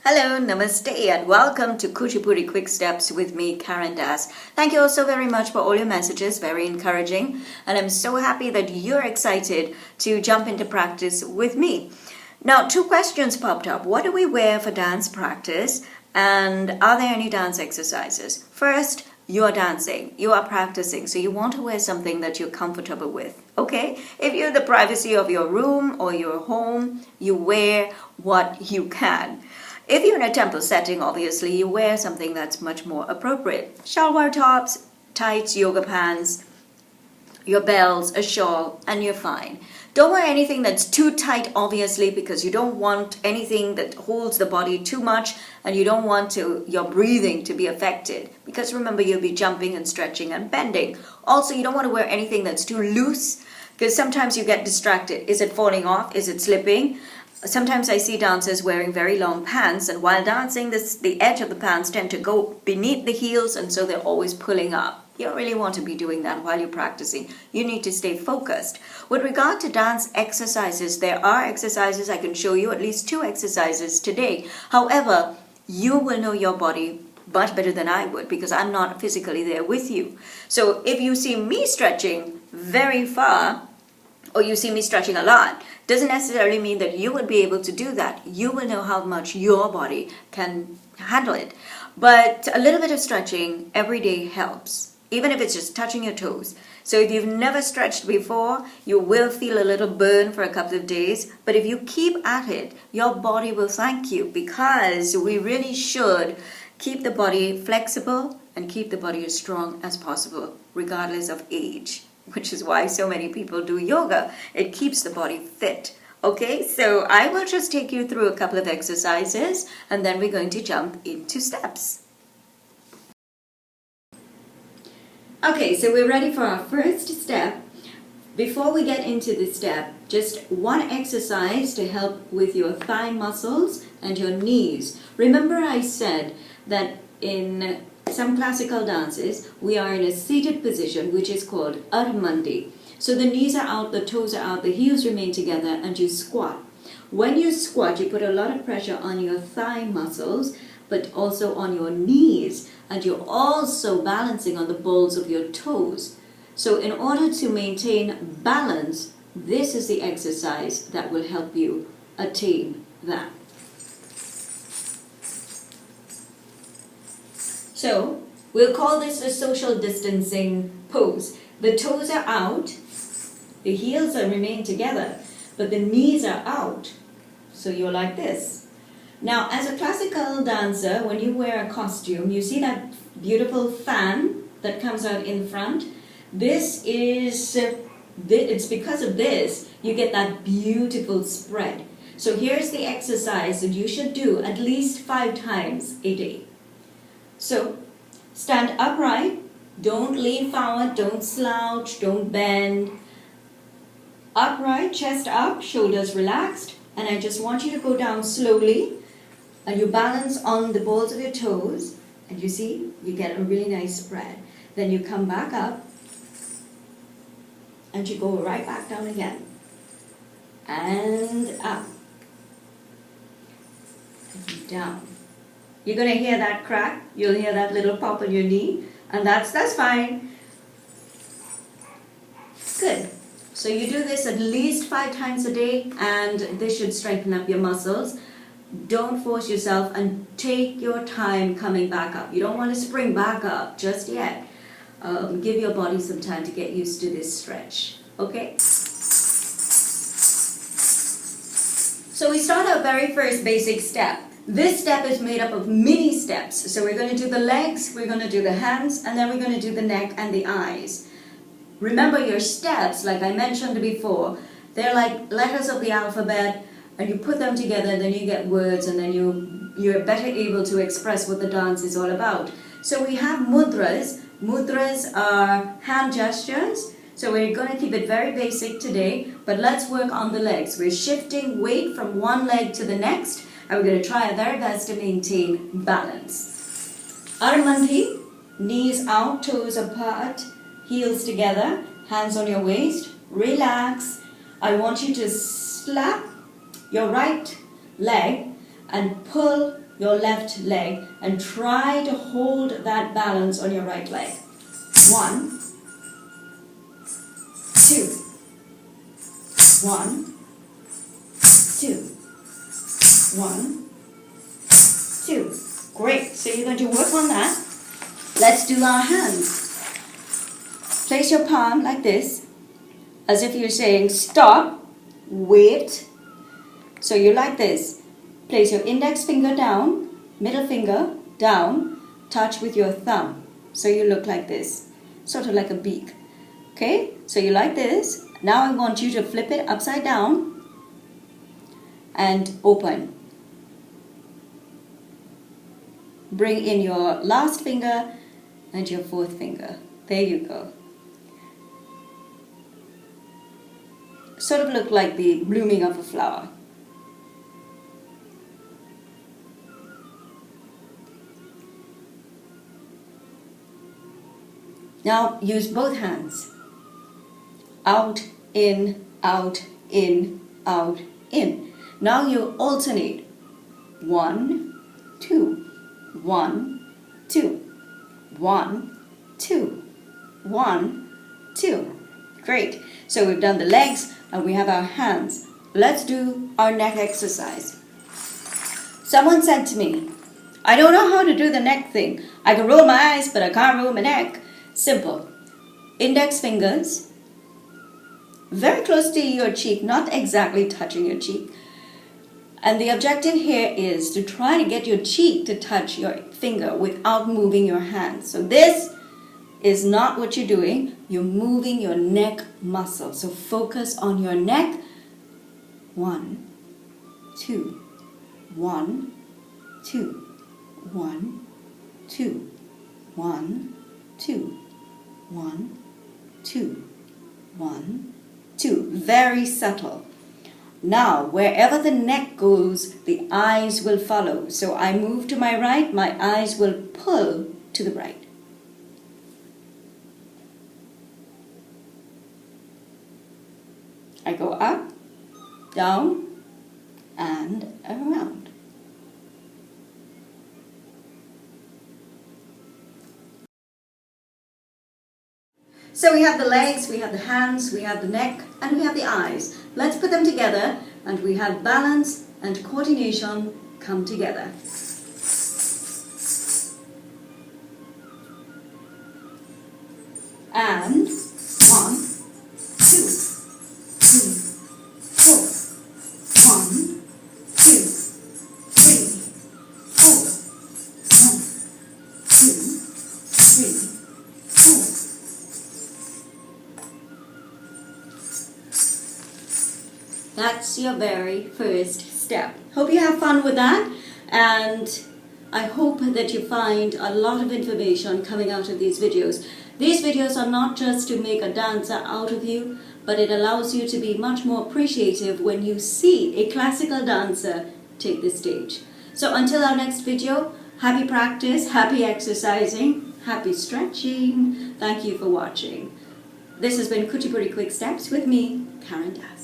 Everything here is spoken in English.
Hello, namaste, and welcome to Kuchipudi Quick Steps with me, Karen Das. Thank you all so very much for all your messages, very encouraging, and I'm so happy that you're excited to jump into practice with me. Now, two questions popped up. What do we wear for dance practice, and are there any dance exercises? First, you are dancing, you are practicing, so you want to wear something that you're comfortable with, okay? If you're in the privacy of your room or your home, you wear what you can. If you're in a temple setting, obviously, you wear something that's much more appropriate. Shalwar tops, tights, yoga pants, your bells, a shawl, and you're fine. Don't wear anything that's too tight, obviously, because you don't want anything that holds the body too much, and you don't want your breathing to be affected. Because remember, you'll be jumping and stretching and bending. Also, you don't want to wear anything that's too loose, because sometimes you get distracted. Is it falling off? Is it slipping? Sometimes I see dancers wearing very long pants, and while dancing, the edge of the pants tend to go beneath the heels, and so they're always pulling up. You don't really want to be doing that while you're practicing. You need to stay focused. With regard to dance exercises, there are exercises. I can show you at least 2 exercises today. However, you will know your body much better than I would because I'm not physically there with you. So if you see me stretching very far, or you see me stretching a lot, doesn't necessarily mean that you will be able to do that. You will know how much your body can handle it. But a little bit of stretching every day helps, even if it's just touching your toes. So if you've never stretched before, you will feel a little burn for a couple of days. But if you keep at it, your body will thank you, because we really should keep the body flexible and keep the body as strong as possible, regardless of age, which is why so many people do yoga. It keeps the body fit. Okay, so I will just take you through a couple of exercises, and then we're going to jump into steps. Okay, so we're ready for our first step. Before we get into the step, just one exercise to help with your thigh muscles and your knees. Remember I said that in some classical dances, we are in a seated position, which is called Armandi. So the knees are out, the toes are out, the heels remain together, and you squat. When you squat, you put a lot of pressure on your thigh muscles, but also on your knees, and you're also balancing on the balls of your toes. So in order to maintain balance, this is the exercise that will help you attain that. So we'll call this a social distancing pose. The toes are out, the heels remain together, but the knees are out. So you're like this. Now, as a classical dancer, when you wear a costume, you see that beautiful fan that comes out in front. It's because of this you get that beautiful spread. So here's the exercise that you should do at least 5 times a day. So stand upright, don't lean forward, don't slouch, don't bend. Upright, chest up, shoulders relaxed, and I just want you to go down slowly, and you balance on the balls of your toes, and you see, you get a really nice spread. Then you come back up, and you go right back down again, and up, and down. You're going to hear that crack, you'll hear that little pop on your knee, and that's fine. Good. So you do this at least 5 times a day, and this should strengthen up your muscles. Don't force yourself, and take your time coming back up. You don't want to spring back up just yet. Give your body some time to get used to this stretch. Okay? So we start our very first basic step. This step is made up of mini steps. So we're going to do the legs, we're going to do the hands, and then we're going to do the neck and the eyes. Remember, your steps, like I mentioned before, they're like letters of the alphabet, and you put them together, and then you get words, and then you're better able to express what the dance is all about. So we have mudras. Mudras are hand gestures. So we're going to keep it very basic today, but let's work on the legs. We're shifting weight from one leg to the next, and we're going to try our very best to maintain balance. Armandi, knees out, toes apart, heels together, hands on your waist, relax. I want you to slap your right leg and pull your left leg and try to hold that balance on your right leg. 1, 2, 1, 2, 1, 2. Great. So you're going to work on that. Let's do our hands. Place your palm like this, as if you're saying stop, wait. So you like this. Place your index finger down, middle finger down, touch with your thumb. So you look like this, sort of like a beak. Okay, so you like this. Now I want you to flip it upside down and open. Bring in your last finger and your fourth finger. There you go. Sort of look like the blooming of a flower. Now use both hands. Out, in, out, in, out, in. Now you alternate. 1, 2, 1, 2, 1, 2, 1, 2. Great. So we've done the legs and we have our hands. Let's do our neck exercise. Someone said to me, I don't know how to do the neck thing. I can roll my eyes, but I can't roll my neck. Simple. Index fingers very close to your cheek, not exactly touching your cheek. And the objective here is to try to get your cheek to touch your finger without moving your hand. So this is not what you're doing. You're moving your neck muscle. So focus on your neck. 1, 2, 1, 2, 1, 2, 1, 2, 1, 2, 1, 2. Very subtle. Now, wherever the neck goes, the eyes will follow. So I move to my right, my eyes will pull to the right. I go up, down, and around. So we have the legs, we have the hands, we have the neck, and we have the eyes. Let's put them together, and we have balance and coordination come together. And 1, 2, 3, 4. 1, 2, 3, 4. 1, 2, 3, 4. That's your very first step. Hope you have fun with that, and I hope that you find a lot of information coming out of these videos. These videos are not just to make a dancer out of you, but it allows you to be much more appreciative when you see a classical dancer take the stage. So until our next video, happy practice, happy exercising, happy stretching. Thank you for watching. This has been Kuchipudi Quick Steps with me, Karen Das.